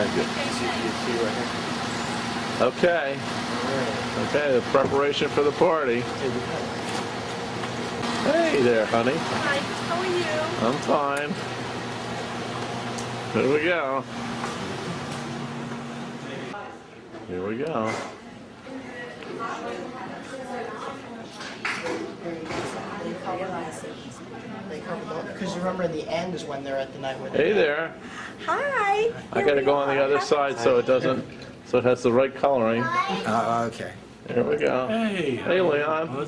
Thank you. Okay. Okay, the preparation for the party. Hey there, honey. Hi, how are you? I'm fine. Here we go. Here we go. Because you remember in the end is when they're at the night where Hey there. Hi. I gotta go on the other side so it doesn't, so it has the right coloring. Okay. There we go. Hey. Hey, Leon.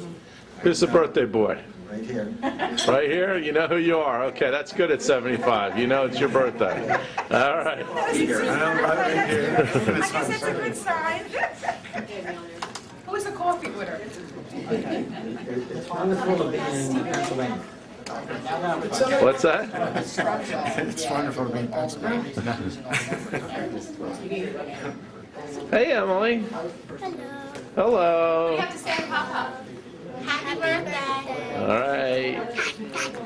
Who's the birthday boy? Right here. Right here? You know who you are. Okay, that's good at 75. You know it's your birthday. All right. I guess that's a good sign. Who was the coffee with her? It's wonderful to be in Pennsylvania. What's that? It's wonderful to be in Pennsylvania. Hey, Emily. Hello. Hello. You have to say Papa. Happy birthday. All right.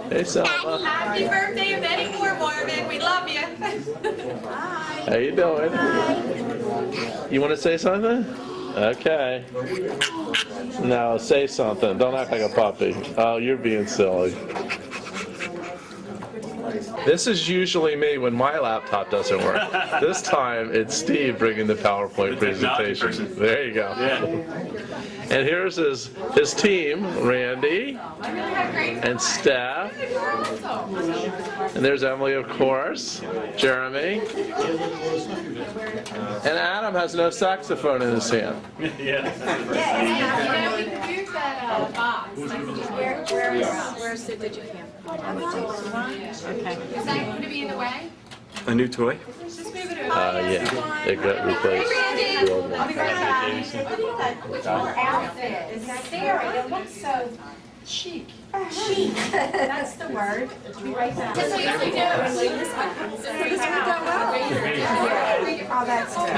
Hey, Selma. Happy birthday and many more, Marvin. We love you. Bye. How you doing? You want to say something? Okay. No, say something. Don't act like a puppy. Oh, you're being silly. This is usually me when my laptop doesn't work. This time it's Steve bringing the PowerPoint presentation. There you go. Yeah. And here's his team, Randy and Steph. And there's Emily, of course, Jeremy. And Adam has no saxophone in his hand. Yeah. Yeah, we can use that box. Where's the digit cam? Okay. Is that going to be in the way? A new toy? Just move it over. Yeah, it got replaced. The old one. I'll be right back. Look at that outfit. Is that Sarah? It looks so chic. Chic. That's the word. I'll be right back. That's what you usually do. This one got well. Oh, that's good.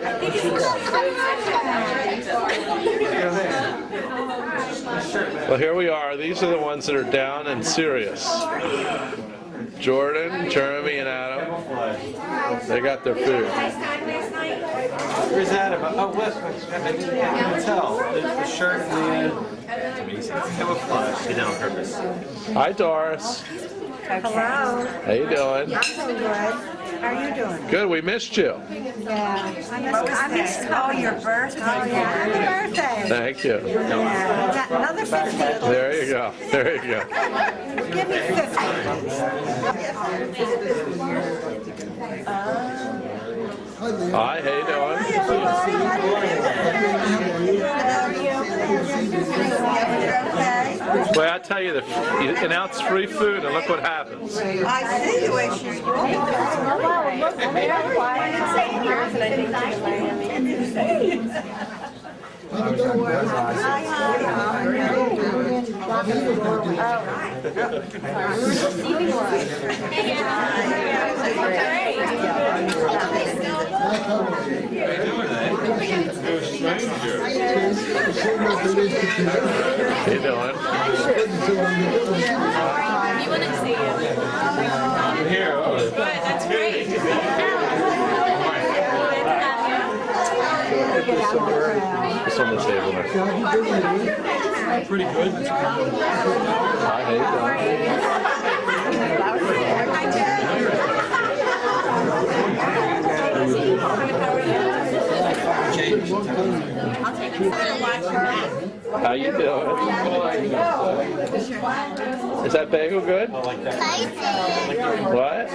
I think it's Well, here we are. These are the ones that are down and serious. Jordan, Jeremy, and Adam. They got their food. Where's Adam? Oh, what? I didn't tell. The shirt and the camouflage. Did that on purpose. Hi, Doris. Hello. How you doing? I'm so good. How are you doing? Good. We missed you. Yeah. I missed your birthday. Oh, yeah. Happy birthday. Thank you. Yeah, another 50. There you go. There you go. Give me 50. Hi. How you doing? Well, I tell you, you announce free food, and look what happens. I see the way she's doing. How you doing? You want to see it? I'm here. Good, that's great. It's on the table there. Pretty good. Hi, how you doing? How you doing? Is that bagel good? What?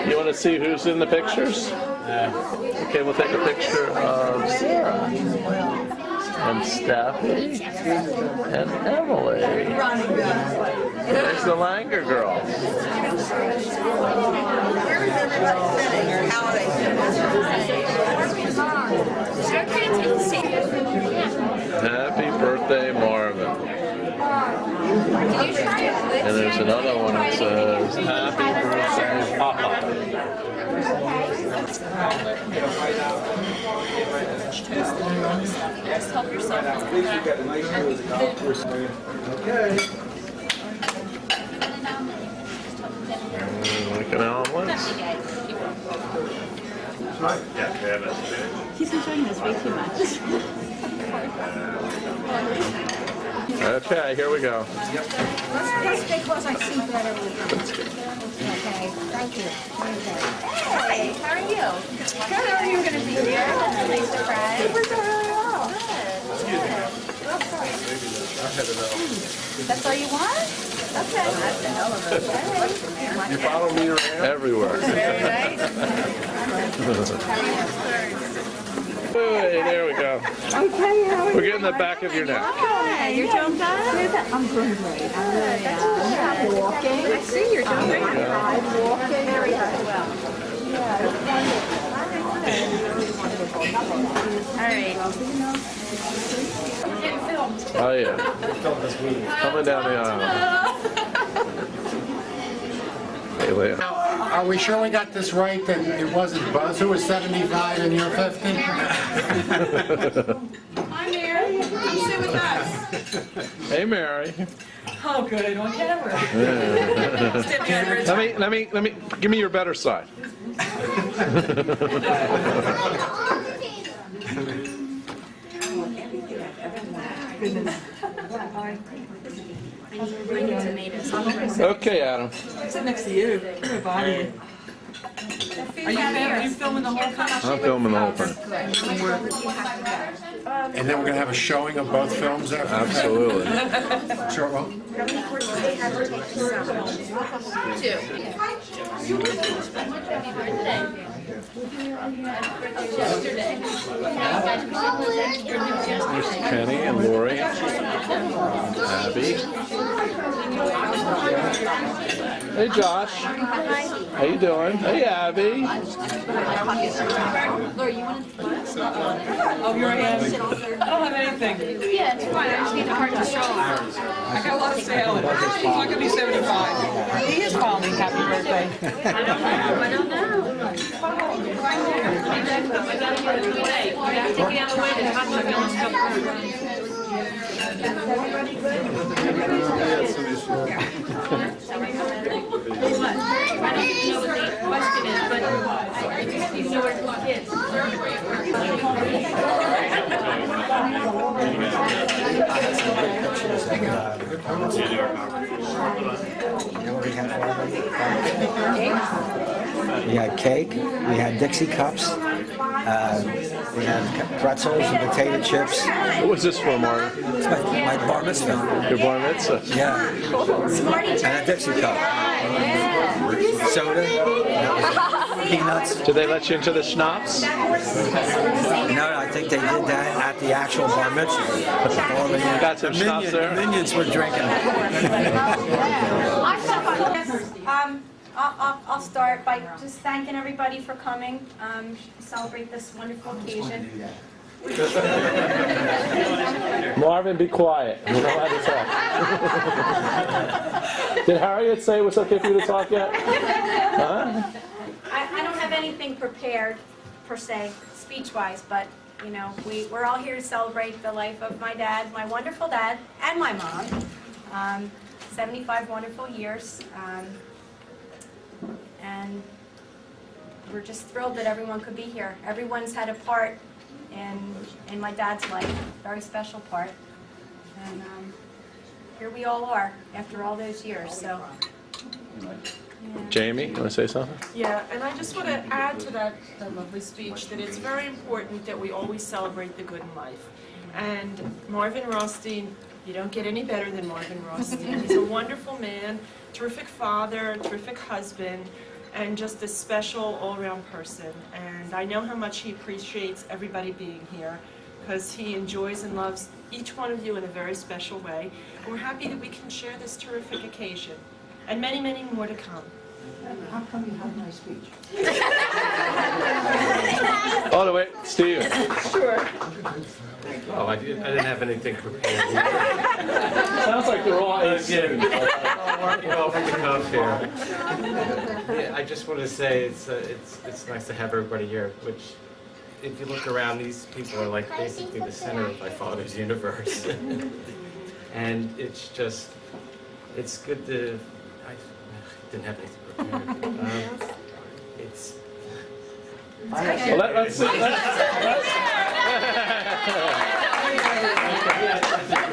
You want to see who's in the pictures? Okay, we'll take a picture of Sarah and Stephanie and Emily. There's the Langer girls. Happy birthday, Marvin. And there's another one that says, Happy birthday, Papa. Just help yourself. Like an omelette. He's enjoying this way too much. Okay, here we go. That's because I see better with you. Okay, thank you. Hey, how are you? Good, how are you going to be here? That's a nice surprise. It was really well. That's all you want? Okay. That's a hell of a You follow me around? Everywhere. Very nice. Hey, there we go. Okay, how are We're getting the back of your neck. Hi, you're doing good? I'm doing great. I really am. I'm walking. I see you're doing great. I'm walking. Very well. All right. Oh yeah. Coming down the aisle. Hey, Leah. Are we sure we got this right, that it wasn't Buzz who was 75 and you're 50? Hi, Mary. Come sit with us. Hey, Mary. Oh, good. On camera. Let me, give me your better side. Okay, Adam. Sit next to you. Good body. Are you filming the whole thing? I'm filming the whole thing. And then we're going to have a showing of both films after? Absolutely. Sure, well. There's Kenny and Lori, Abby. Hey, Josh. How you doing? Hey, Abby. Oh, you're in. I don't have anything. Yeah, it's fine. I just need the card to show. I got a lot of salad. He's not going to be 75. He is calling me happy birthday. I don't know. We had cake, we had Dixie cups, we had pretzels and potato chips. What was this for, Martin? It's my bar mitzvah. Your bar mitzvah? Yeah. And a Dixie cup. Soda, peanuts. Did they let you into the schnapps? No, I think they did that at the actual bar mitzvah. Got some schnapps there? Minions were drinking. I'll start by just thanking everybody for coming to celebrate this wonderful occasion. Marvin, be quiet. You're not allowed to talk. Did Hariett say it was okay for you to talk yet? Huh? I don't have anything prepared, per se, speech-wise, but, you know, we're all here to celebrate the life of my dad, my wonderful dad, and my mom. 75 wonderful years. And we're just thrilled that everyone could be here. Everyone's had a part in my dad's life, very special part. And here we all are after all those years. So, yeah. Jamie, you want to say something? Yeah, and I just want to add to that lovely speech that it's very important that we always celebrate the good in life. And Marvin Rothstein, you don't get any better than Marvin Rothstein. He's a wonderful man, terrific father, terrific husband, and just a special all-around person. And I know how much he appreciates everybody being here, because he enjoys and loves each one of you in a very special way. And we're happy that we can share this terrific occasion, and many, many more to come. How come you had my speech? Oh, no, wait, Steve. Sure. Oh, I didn't have anything prepared. Sounds like they're all Working off the cuff here. Yeah, I just want to say it's nice to have everybody here, which, if you look around, these people are like basically the center of my father's universe. And it's just, it's good to, I didn't have anything prepared.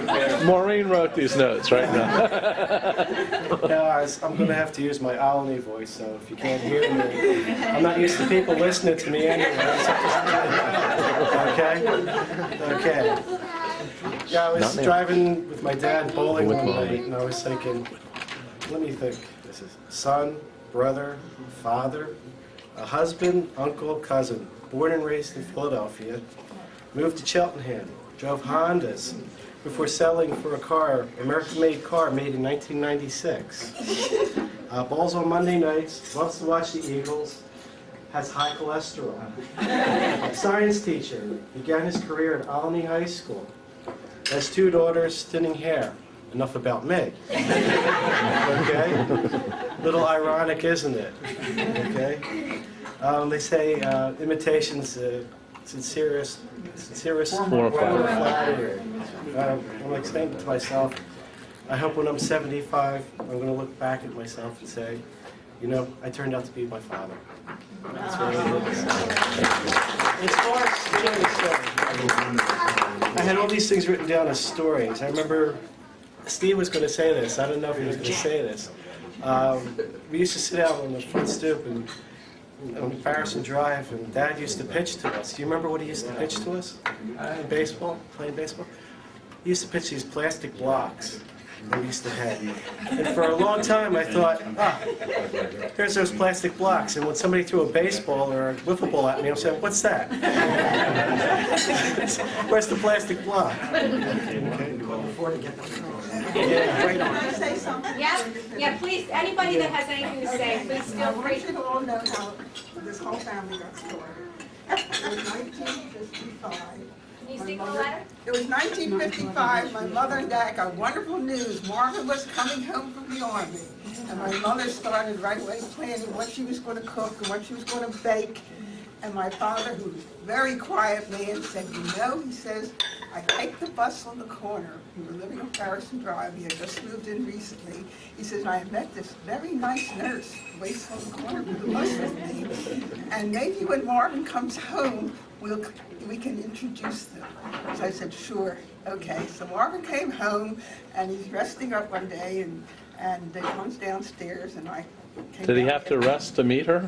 Well, Maureen wrote these notes right now. I'm going to have to use my Alani voice, so if you can't hear me, I'm not used to people listening to me anyway. Okay? Yeah, I was driving with my dad bowling one night, and I was thinking, let me think. This is son, brother, father, a husband, uncle, cousin, born and raised in Philadelphia, moved to Cheltenham, drove Hondas before settling for a car, American-made car made in 1996. Bowls on Monday nights, loves to watch the Eagles, has high cholesterol. Science teacher, began his career at Alani High School. Has 2 daughters, thinning hair. Enough about me. Okay? Little ironic, isn't it? Okay? They say imitation's sincerest form of flattery. I'm like saying to myself, I hope when I'm 75, I'm going to look back at myself and say, you know, I turned out to be my father. That's what I did. As far as I had all these things written down as stories. I remember Steve was going to say this. I don't know if he was going to say this. We used to sit out on the front stoop and on Farrison Drive, and Dad used to pitch to us. Do you remember what he used to pitch to us? In baseball, playing baseball? He used to pitch these plastic blocks that we used to have. And for a long time I thought, there's those plastic blocks. And when somebody threw a baseball or a wiffle ball at me, I'm saying, what's that? Where's the plastic block? Yeah, please, anybody that has anything to say, please feel free. I want you to all know how this whole family got started. It was 1955. Can you speak a letter? It was 1955. My mother and Dad got wonderful news. Marvin was coming home from the Army. And my mother started right away planning what she was going to cook and what she was going to bake. And my father, who was a very quiet man, said, you know, he says, I take the bus on the corner. We were living on Farrison Drive. He had just moved in recently. He says, I met this very nice nurse who waits on the corner with the bus with me. And maybe when Marvin comes home, we can introduce them. So I said, sure, okay. So Marvin came home, and he's resting up one day, and he comes downstairs, and I came Did he down have to rest to meet her?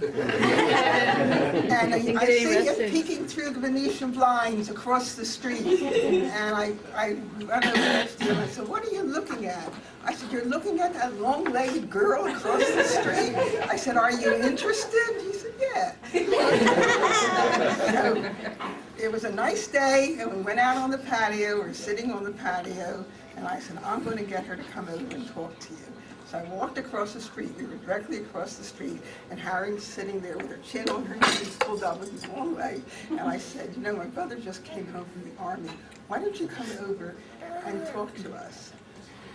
And I see him peeking through the Venetian blinds across the street. And I run over next to him and I said, what are you looking at? I said, you're looking at that long-legged girl across the street? I said, are you interested? He said, yeah. So it was a nice day, and we went out on the patio. We were sitting on the patio, and I said, I'm going to get her to come over and talk to you. So I walked across the street. We were directly across the street, and Harry was sitting there with her chin on her knees, pulled up with his long leg. And I said, you know, my brother just came home from the Army. Why don't you come over and talk to us?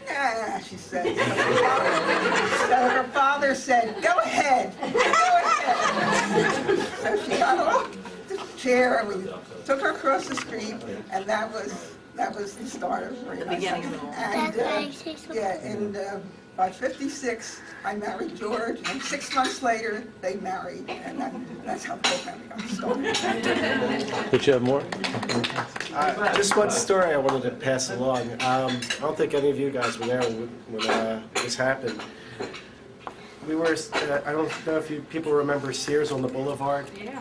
Yeah, she said. So her father said, go ahead, go ahead. So she got off the chair, and we took her across the street, and that was the start of it. The beginning of it all. And by 56, I married George, and 6 months later, they married, and that's how the whole family got started. Did you have more? Just one story I wanted to pass along. I don't think any of you guys were there when this happened. We were, I don't know if people remember Sears on the Boulevard. Yeah.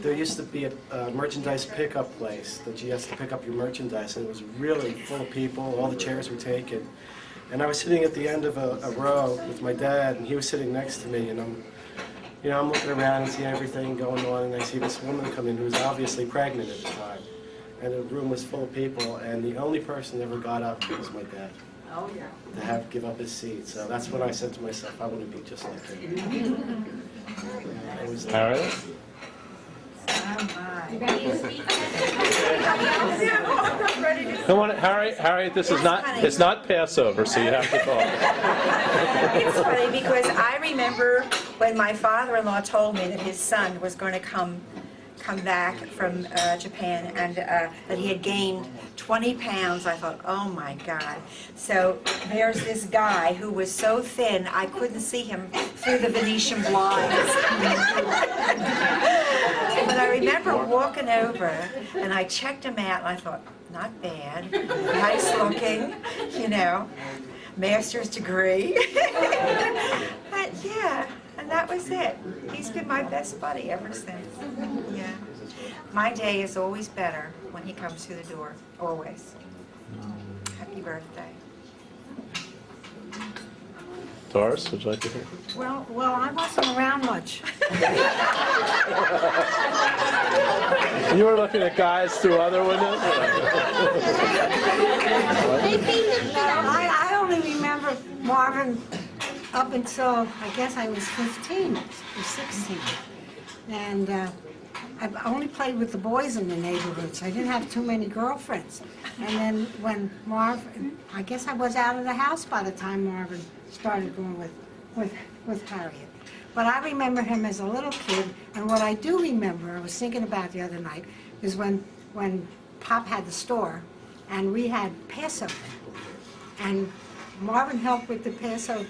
There used to be a merchandise pickup place that you used to pick up your merchandise, and it was really full of people. All the chairs were taken. And I was sitting at the end of a row with my dad, and he was sitting next to me, and I'm looking around and seeing everything going on, and I see this woman come in who was obviously pregnant at the time. And the room was full of people, and the only person that ever got up was my dad. Oh, yeah. To give up his seat. So that's when I said to myself, I want to be just like him. Hariett? Come on, Hariett, this is it's not Passover, so you have to talk. It's funny because I remember when my father-in-law told me that his son was going to come back from Japan, and that he had gained 20 pounds. I thought, oh my God. So there's this guy who was so thin I couldn't see him through the Venetian blinds. But I remember walking over, and I checked him out, and I thought, not bad, nice looking, you know, master's degree. But yeah, and that was it. He's been my best buddy ever since. Yeah. My day is always better when he comes through the door, always. Happy birthday. Doris, would you like to hear? Well, I wasn't around much. You were looking at guys through other windows? I only remember Marvin up until, I guess I was 15 or 16. And I only played with the boys in the neighborhood, so I didn't have too many girlfriends. And then when Marvin, I guess I was out of the house by the time Marvin started going with Hariett. But I remember him as a little kid, and what I do remember, I was thinking about the other night, is when Pop had the store, and we had Passover. And Marvin helped with the Passover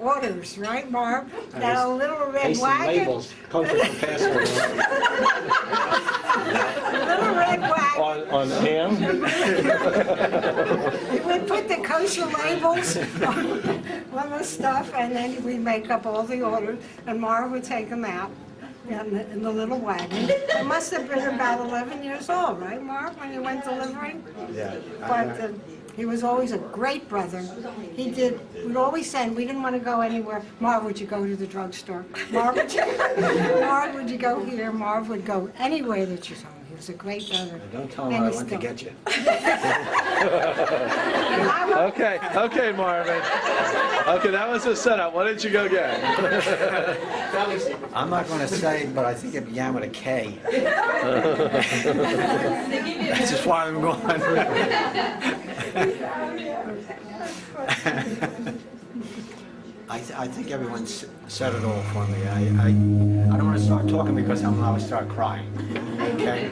orders, right, Marv? That little red Pasting wagon. labels, kosher for Passover. Little red wagon. On ham? We put the kosher labels on the stuff, and then we make up all the orders, and Marv would take them out in the little wagon. He must have been about 11 years old, right, Marv, when he went delivering? Yeah. But he was always a great brother. We'd always send, we didn't want to go anywhere. Marv, would you go to the drugstore? Marv, would you go here? Marv would go anywhere that you saw him. He was a great brother. Don't tell him I went to get you. Okay, Marvin. Okay, that was a setup. What did you go get? I'm not going to say, but I think it began with a K. That's just why I'm going. I think everyone said it all for me. I don't want to start talking because I'm going to start crying. Okay?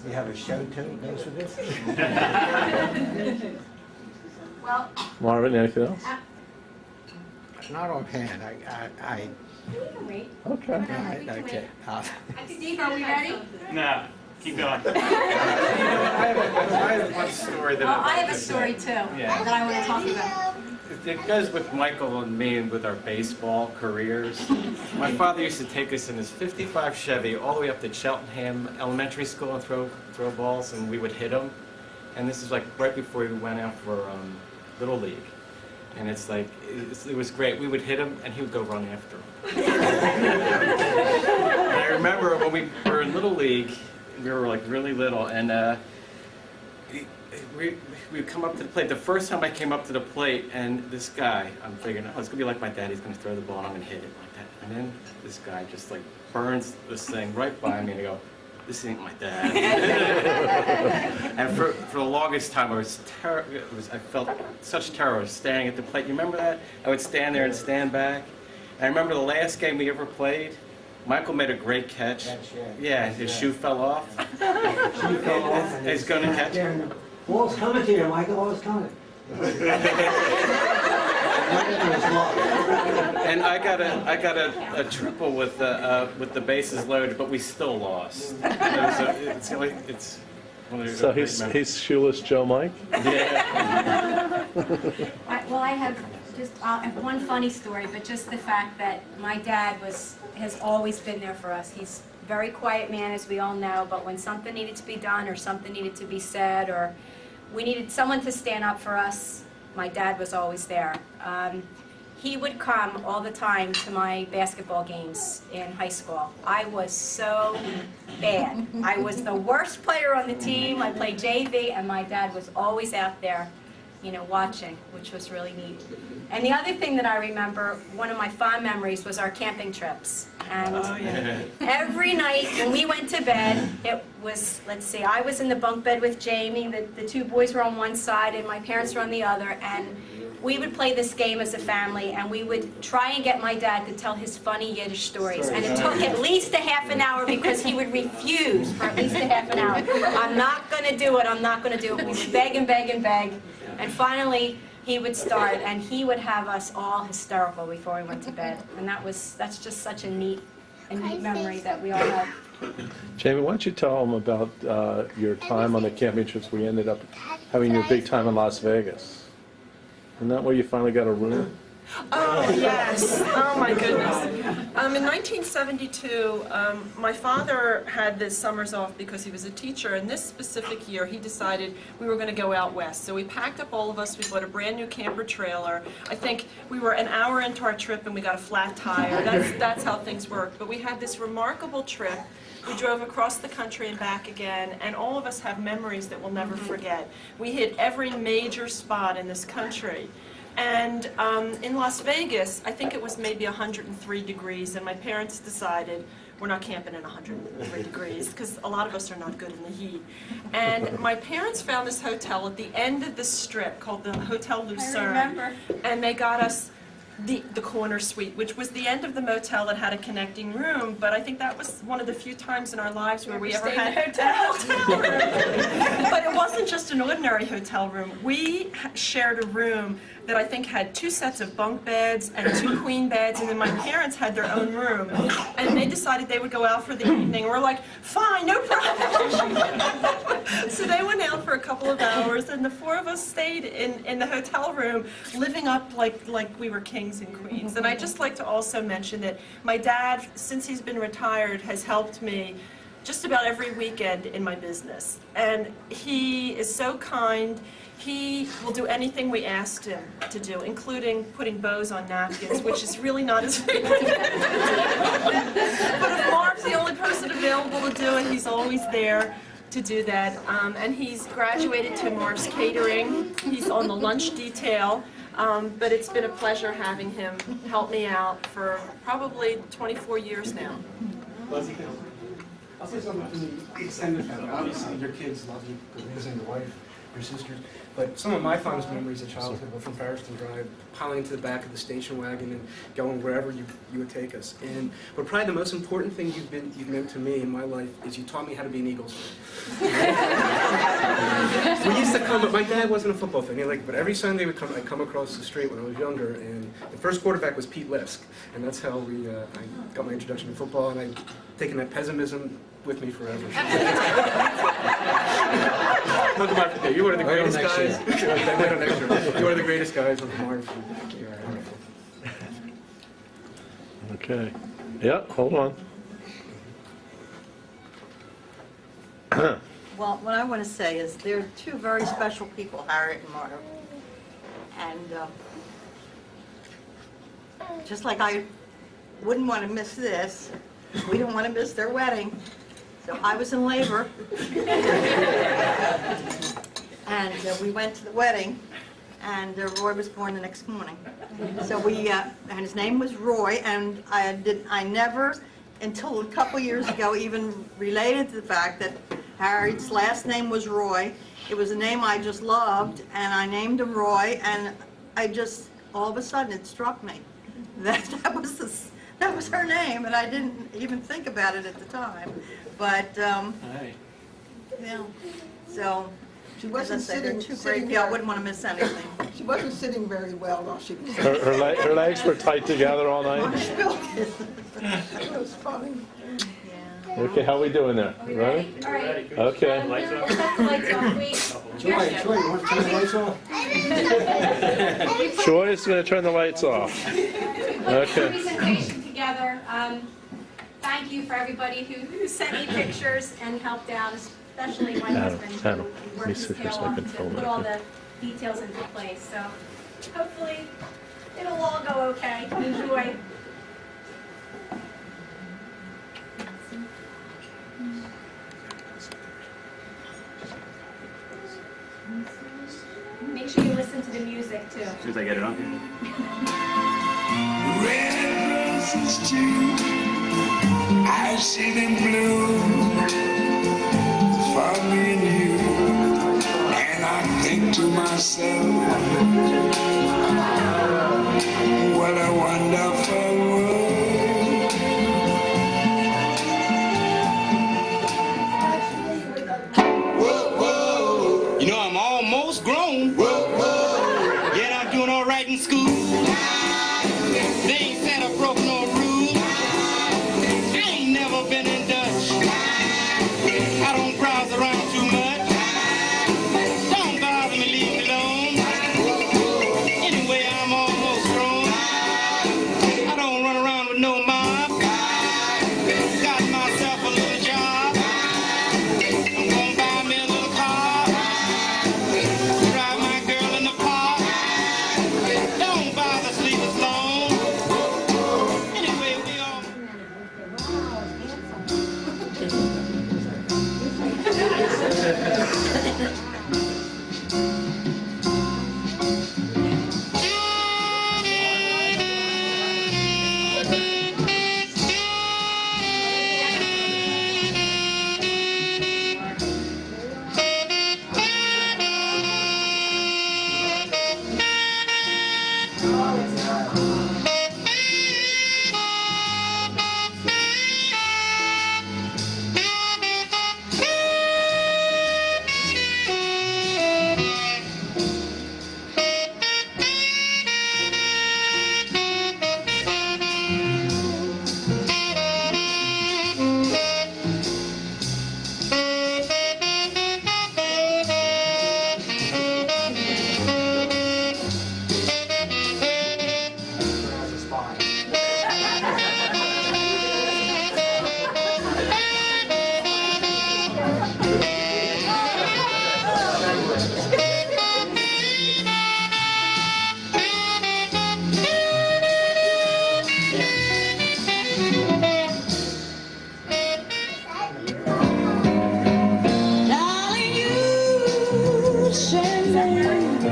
We have a show too, goes with this? Well, Marvin, anything else? Not offhand. wait. Okay. Okay. Steve, are we ready? No, keep going. I have one story that I have a story too that I want to talk about. It goes with Michael and me and with our baseball careers. My father used to take us in his '55 Chevy all the way up to Cheltenham Elementary School and throw balls, and we would hit them. And this is like right before we went out for Little League. And it's like, it was great. We would hit him, and he would go run after him. And I remember when we were in Little League, we were like really little, and we would come up to the plate. The first time I came up to the plate, and this guy, I'm thinking, oh, it's going to be like my dad. He's going to throw the ball, and I'm going to hit it like that. And then this guy just like burns this thing right by me, and I go, this ain't my dad. And for the longest time, I felt such terror standing at the plate. You remember that? I would stand there and stand back. And I remember the last game we ever played, Michael made a great catch. Yeah, his shoe fell off. He's going to catch it. Ball's coming to you, Michael. Ball's coming. And I got a triple with the bases loaded, but we still lost. It's one of the So he's shoeless Joe Mike? Yeah. Well, I have just one funny story, but just the fact that my dad has always been there for us. He's a very quiet man, as we all know, but when something needed to be done or something needed to be said or we needed someone to stand up for us, my dad was always there. He would come all the time to my basketball games in high school. I was so bad. I was the worst player on the team. I played JV, and my dad was always out there, you know, watching, which was really neat. And the other thing that I remember, one of my fond memories, was our camping trips. And every night when we went to bed, it was, let's see, I was in the bunk bed with Jamie, the two boys were on one side and my parents were on the other, and we would play this game as a family, and we would try and get my dad to tell his funny Yiddish stories. And it took at least a half an hour because he would refuse for at least a half an hour. I'm not going to do it, I'm not going to do it. We would beg and beg and beg. And finally, he would start, and he would have us all hysterical before we went to bed. And that's just such a neat neat memory that we all have. Jamie, why don't you tell them about your time on the camping trips? We ended up having your big time in Las Vegas. Isn't that where you finally got a room? Oh, yes. Oh, my goodness. In 1972, my father had the summers off because he was a teacher, and this specific year he decided we were going to go out west. So we packed up all of us, we bought a brand new camper trailer. I think we were an hour into our trip and we got a flat tire. That's how things work. But we had this remarkable trip. We drove across the country and back again, and all of us have memories that we'll never forget. We hit every major spot in this country. And in Las Vegas, I think it was maybe 103 degrees, and my parents decided we're not camping in 103 degrees, because a lot of us are not good in the heat. And my parents found this hotel at the end of the strip called the Hotel Lucerne. I remember. And they got us the corner suite, which was the end of the motel that had a connecting room, but I think that was one of the few times in our lives where we ever had a hotel room. But it wasn't just an ordinary hotel room. We shared a room that I think had 2 sets of bunk beds and 2 queen beds, and then my parents had their own room. And they decided they would go out for the evening. We're like, fine, no problem. So they went out for a couple of hours, and the 4 of us stayed in the hotel room, living up like we were kings and queens. And I'd just like to also mention that my dad, since he's been retired, has helped me just about every weekend in my business. And he is so kind. He will do anything we asked him to do, including putting bows on napkins, which is really not his favorite. But if Marv's the only person available to do it, he's always there to do that. And he's graduated to Marv's Catering. He's on the lunch detail. But it's been a pleasure having him help me out for probably 24 years now. I'll say something from the extended family. Obviously, your kids love you because visiting your wife, your sisters. But some of my fondest memories of childhood were from Ferriston Drive, piling into the back of the station wagon and going wherever you would take us. But probably the most important thing you've meant to me in my life is you taught me how to be an Eagles fan. We used to come, but my dad wasn't a football fan. But every Sunday I'd come across the street when I was younger, and the first quarterback was Pete Lisk, and that's how I got my introduction to football, and I've taken that pessimism with me forever. Look at my, you're one of the greatest guys. You're one of the greatest guys on the Marv. Okay. Yeah, hold on. Well, what I want to say is they're 2 very special people, Hariett and Marv. And just like I wouldn't want to miss this, we don't want to miss their wedding. So I was in labor, and we went to the wedding, and Roy was born the next morning. So and his name was Roy, and I never, until a couple years ago, even related to the fact that Harriet's last name was Roy. It was a name I just loved, and I named him Roy, and I just, all of a sudden, it struck me that that was her name, and I didn't even think about it at the time. But, yeah, so, She wasn't they're 2 sitting great people. I there. wouldn't want to miss anything. She wasn't sitting very well while she was Her legs were tight together all night? It was funny. Okay, how we doing there? Ready? All right. Okay. Let's turn the lights off, please. Joy, you want to turn the lights off? Joy is going to turn the lights off. Okay. Presentation together. Thank you for everybody who sent me pictures and helped out, especially my husband Adam, who let me worked his sit here tail so I off can to film put it. all the details into place. So hopefully it'll all go okay. Enjoy. Make sure you listen to the music too. As soon as I get it on. Red roses too, I see them bloom for me and you, and I think to myself, what a wonderful world. Whoa, whoa, you know I'm almost grown. Whoa, whoa, yet I'm doing all right in school. They ain't said I broke no rules. I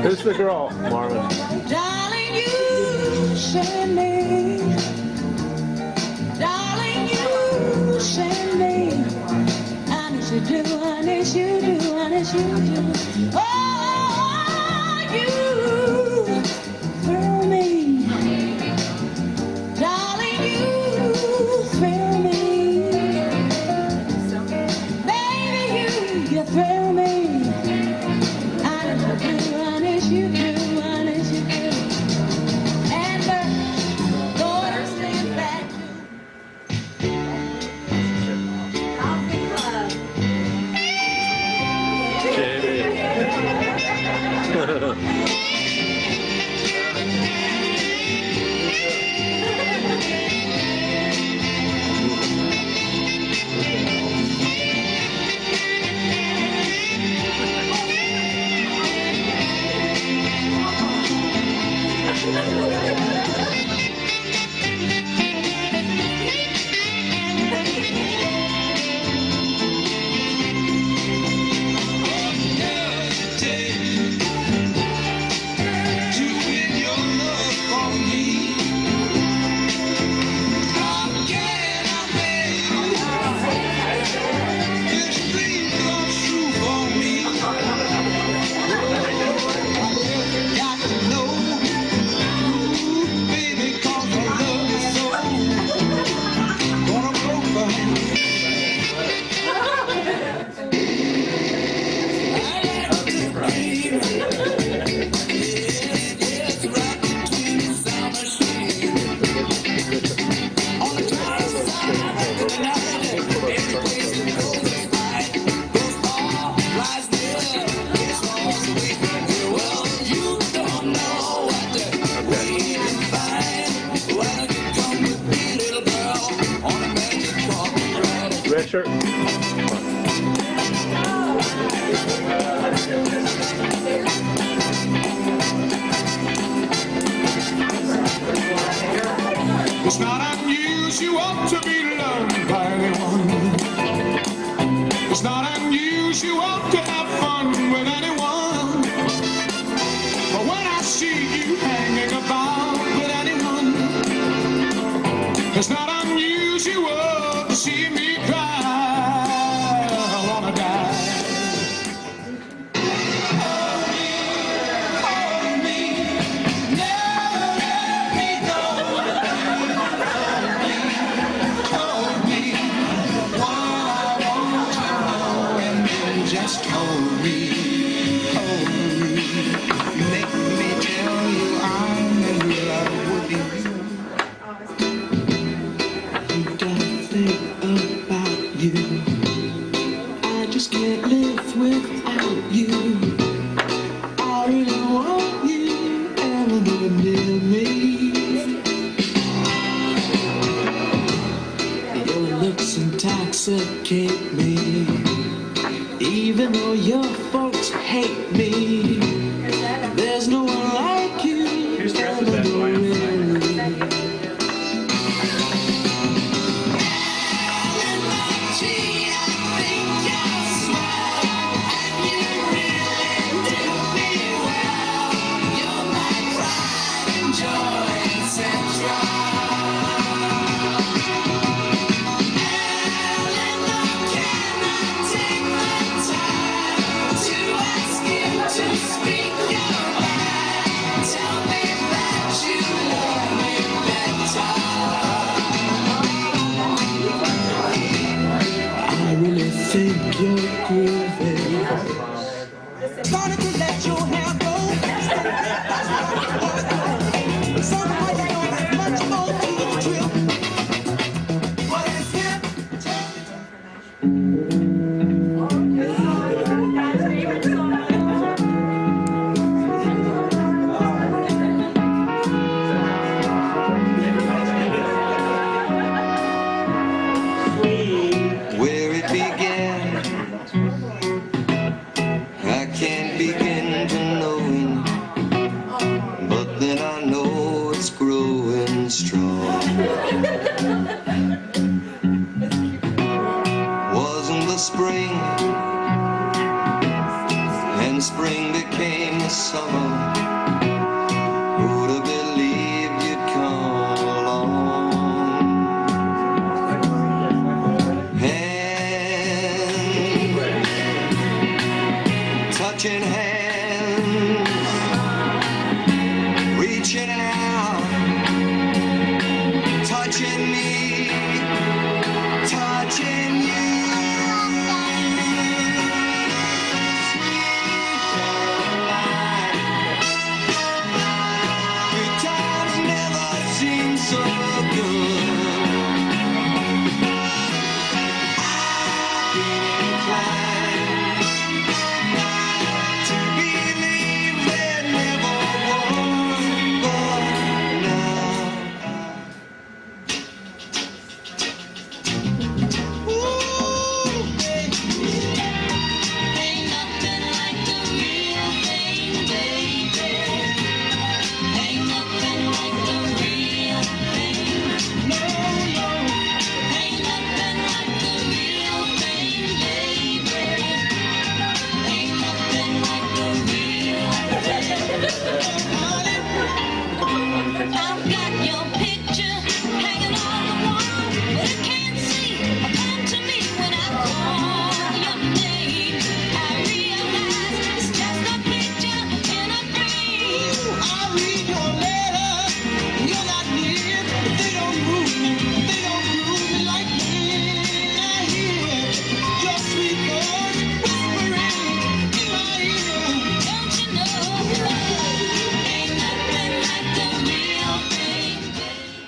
Who's the girl, Marvin? Darling, you send me. Darling, you send me. I need you do, I need you do, I need you do. Oh, you thrill me. Darling, you thrill me. Baby, you thrill me. You do, I need you do. And Lord, stand back. Richard. It's not unusual to be loved by anyone. It's not unusual to have fun with anyone. But when I see you hanging about with anyone, it's not unusual to see me cry. I wanna die. Just hold me, make me tell you I'm in love with you. You don't think about you. I just can't live without you. I really want you ever near me. Your looks intoxicate me. Even though your folks hate me, there's no one like you. Here's the rest of that boy. Speak your mind. Tell me that you love me. touching me, touching you. Sweet Caroline, good times never seem so good. I've been inclined to believe there never was, but now ooh, baby, ain't nothing like the real thing, baby. Ain't nothing like the real thing. No, no, ain't nothing like the real thing, baby. Ain't nothing like the real thing. I've got your picture hanging on the wall, but I can't see or come to me when I call your name. I realize it's just a picture in a frame. I read your letters, you're not near, but they don't move me, they don't move me like me. I hear your sweet voice whispering in my ear. Don't you know, ain't nothing like the real thing, baby.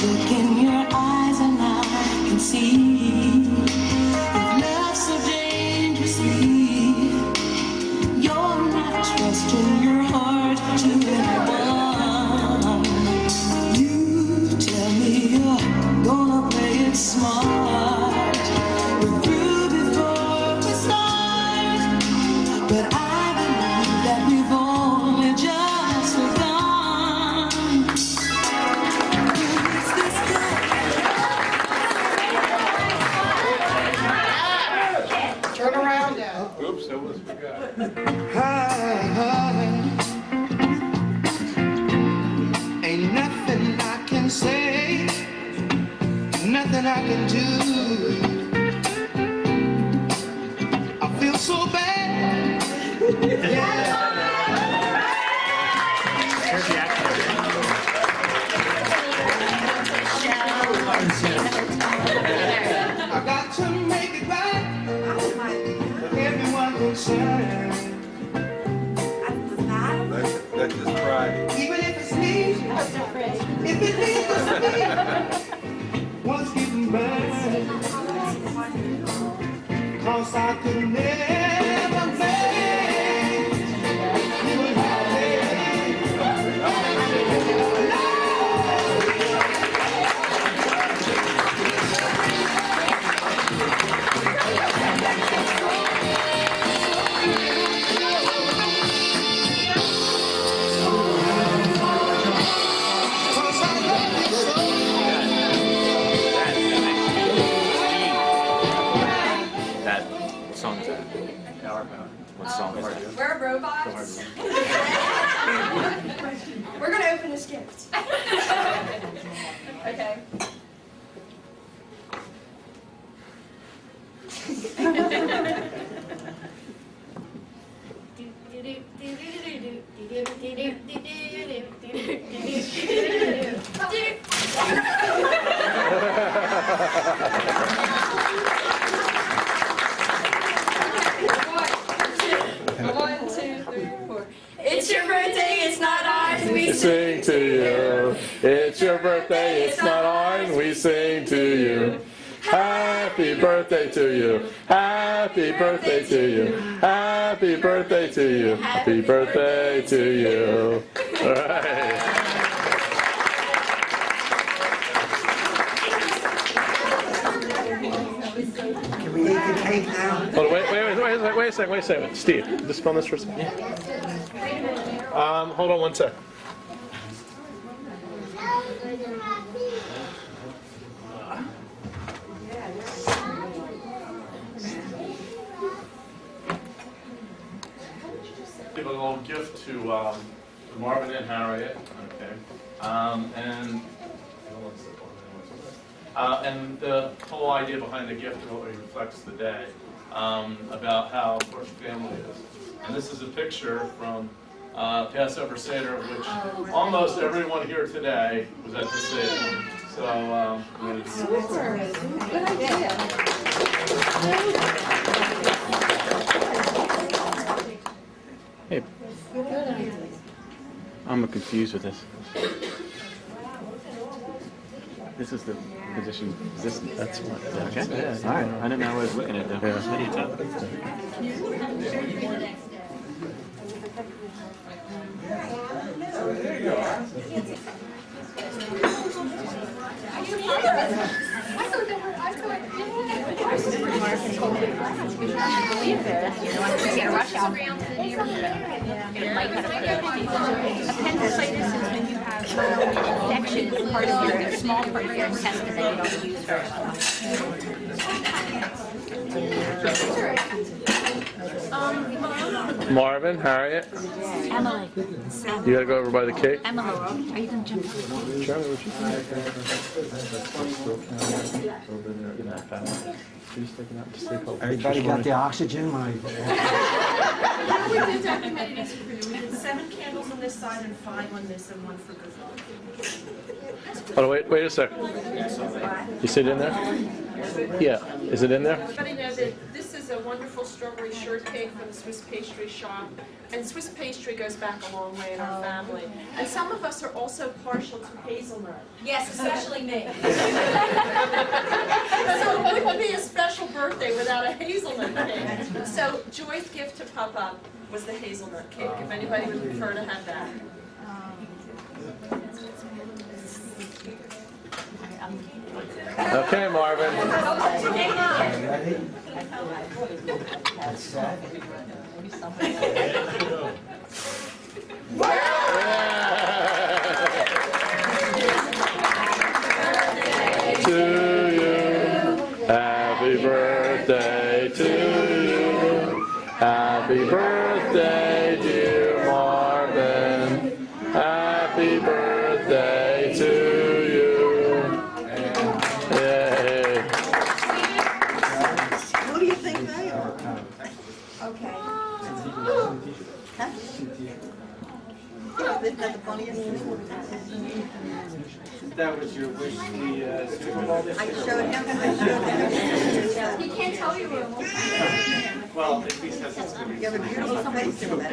Look in your eyes and I can see you've loved so dangerously. You're not trusting your heart to anyone. You tell me you're gonna play it smart. We're through before we start, but I believe that we've only just begun. Who is this guy? Turn around. Oops, that was forgot. Ain't nothing I can say, nothing I can do. I feel so bad. I got to make it right for everyone concerned. Let's just try. Even if it's me, if it leaves us me, once getting burned, 'cause I could never make you happy. That song's that. What song is that? We're robots. We're gonna open this gift. Okay. One, two, three, four. It's your birthday, it's not ours, we Sing to you. It's your birthday, it's not ours, we sing to you. Happy birthday to you. Happy birthday to you. Happy birthday to you. Happy birthday to you. All right. Can we eat the cake now? Hold on, wait a second. Steve, just film this for a second. Hold on one sec. Give a little gift to Marvin and Hariett. Okay. And And the whole idea behind the gift really reflects the day, about how important family is. And this is a picture from Passover Seder, which almost everyone here today was at the Seder. So, Super. Good idea. Hey, Good idea. I'm confused with this. This is the position. Is this? That's what. Okay. Yeah, all right. I didn't know I was looking at that. Appendicitis is when you have infection part of your small part of your intestine that you don't use very well. Marvin, Hariett, Emily. you gotta go over by the cake. Emily, are you going to jump on? Charlie, what you Everybody got the oxygen? We did document these for you. We did 7 candles on this side and 5 on this and 1 for good luck. Oh, wait a sec. You see it in there? Yeah. Is it in there? Everybody know that this is a wonderful strawberry shortcake from the Swiss pastry shop. And Swiss pastry goes back a long way in our family. And some of us are also partial to hazelnut. Yes, especially me. So it wouldn't be a special birthday without a hazelnut cake. So Joy's gift to Papa was the hazelnut cake, if anybody would prefer to have that. Okay, Marvin. Ready? That's set. To you, happy birthday to you, happy birthday, dear Marvin, happy birthday to you. Yay. Who do you think they are? Okay. Huh? Isn't that the funniest thing? That was your wish, the Super Bowl this I year? showed him, He can't tell you where. Well, at least that's what's going to be. You have a beautiful face in that.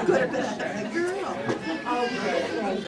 Could have been a girl.